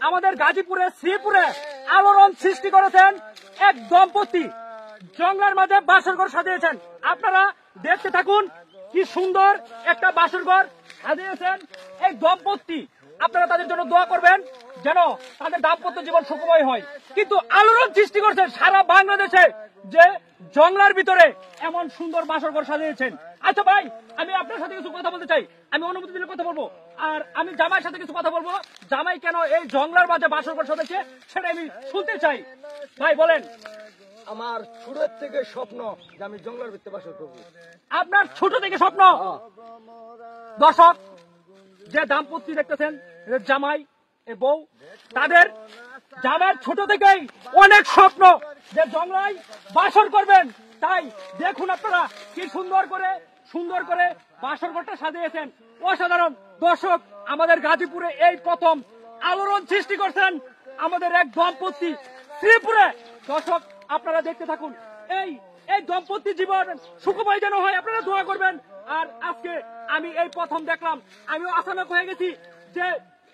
আমাদের গাজীপুরে শ্রীপুরে আলোড়ন সৃষ্টি করেছেন এক দম্পতি জঙ্গলের মাঝে বাসর ঘর সাজিয়েছেন। আপনারা দেখতে থাকুন কি সুন্দর একটা বাসর ঘর সাজিয়েছেন এই দম্পতি। আপনারা তাদের জন্য দোয়া করবেন যেন তাদের দাম্পত্য জীবন সুখময় হয়। কিন্তু আলোড়ন সৃষ্টি করছেন সারা বাংলাদেশে যে জঙ্গলের ভিতরে এমন সুন্দর বাসর ঘর সাজিয়েছেন। আচ্ছা ভাই, আমি আপনার সাথে কিছু কথা বলতে চাই, আমি অনুমতি দিলে কথা বলবো। আর আমি জামাইয়ের সাথে কিছু কথা বলবো। জামাই কেন এই জঙ্গলের মাঝে বাসর ঘর সাজিয়েছে সেটা আমি শুনতে চাই। ভাই বলেন। আমার ছোট থেকে স্বপ্ন যে আমি জঙ্গলের ভিতরে বাস করবো। আপনার ছোট থেকে স্বপ্ন? দর্শক, যে দাম্পত্য দেখতেছেন জামাই এ বউ, তাদের জামাইয়ের ছোট থেকেই অনেক স্বপ্ন যে জঙ্গলায় বাসর করবেন। তাই দেখুন আপনারা কি সুন্দর করে বাসর ঘরটা সাজিয়েছেন। অসাধারণ। দর্শক, আমাদের গাজীপুরে এই প্রথম আলোড়ন সৃষ্টি করছেন আমাদের এক দম্পতি শ্রীপুরে। দর্শক, আপনারা দেখতে থাকুন। এই দম্পতি জীবন সুখময় যেন হয়, আপনারা দোয়া করবেন। আর আজকে আমি এই প্রথম দেখলাম, আমিও আশানক হয়ে গেছি যে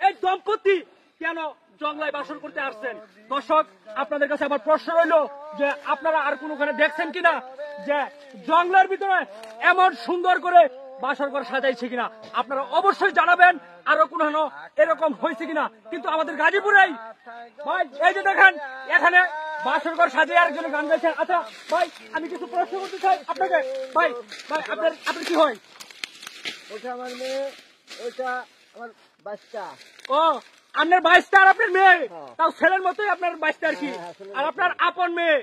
এই দম্পতি কেন জঙ্গলায় বাসর করতে আসছেন। দর্শক, আপনাদের কাছে আমার প্রশ্ন রইল যে আপনারা আর কোনোখানে দেখছেন কিনা যে জঙ্গলের ভিতরে এমন সুন্দর করে বাসর ঘর সাজাইছে কিনা। আপনারা অবশ্যই জানাবেন আরো কোনো এরকম হয়েছে কিনা। কিন্তু আমাদের গাজীপুরেই ভাই, এই যে দেখেন এখানে বাসর ঘর সাজিয়ে আরেকজন গান গাইছেন। আচ্ছা ভাই, আমি কিছু প্রশ্ন করতে চাই আপনাকে। ভাই ভাই আপনার কি হয়? ওটা আমার মেয়ে, ওইটা আমার বাচ্চা। ও, আপনার বাইশটা আর আপনার মেয়ে, তাও ছেলের মতোই আপনার বাইশটা আর কি। আর আপনার আপন মেয়ে।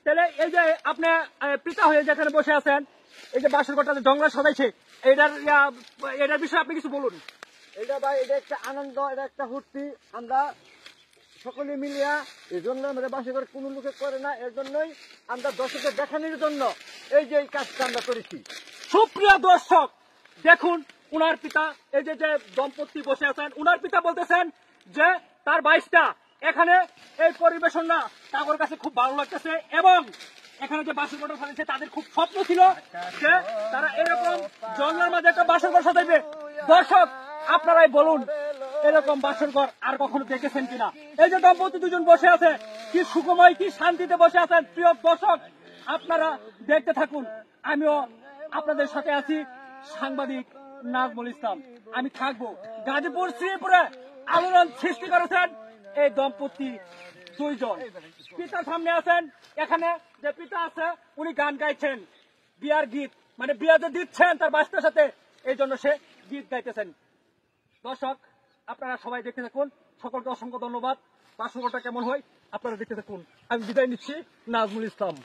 তাহলে এই যে আপনি পিতা হয়ে যেখানে বসে আছেন, এই যে বাসর ঘরটা জঙ্গলে সাজাইছে, এটার বিষয়ে আপনি কিছু বলুন। এটা ভাই, এটা একটা আনন্দ, এটা একটা ফুর্তি। আমরা সকলে মিলিয়া এই জন্য আমরা বাসর ঘর কোনো লোকে করে না, এর জন্যই আমরা দর্শকের দেখানোর জন্য এই যে এই কাজটা আমরা করেছি। সুপ্রিয় দর্শক, দেখুন উনার পিতা, এই যে দম্পতি বসে আছেন, উনার পিতা বলতেছেন যে তার বাইশটা এখানে এই পরিবেশনটা তাদের কাছে খুব ভালো লাগতেছে এবং এখানে যে বাসর ঘর সাজাইছে তাদের খুব স্বপ্ন ছিল যে তারা এরকম জঙ্গলের মাঝে একটা বাসর ঘর সাজাইবে। দর্শক, আপনারাই বলুন এরকম বাসর ঘর আর কখনো দেখেছেন কিনা। এই যে দম্পতি দুজন বসে আছে, কি সুখময়, কি শান্তিতে বসে আছেন। প্রিয় দর্শক, আপনারা দেখতে থাকুন। আমিও আপনাদের সাথে আছি, সাংবাদিক নাজমুল ইসলাম। আমি থাকবো। গাজীপুর শ্রীপুরে আলোড়ন সৃষ্টি করেছেন এই দম্পতি দুইজন। পিতা সামনে আছেন, এখানে যে পিতা আছে উনি গান গাইছেন, বিয়ার গীত, মানে বিয়াতে দিচ্ছেন তার বাচ্চার সাথে, এই জন্য সে গীত গাইতেছেন। দর্শক, আপনারা সবাই দেখতে থাকুন। সকলকে অসংখ্য ধন্যবাদ। বাসরঘরটা কেমন হয় আপনারা দেখতে থাকুন। আমি বিদায় নিচ্ছি, নাজমুল ইসলাম।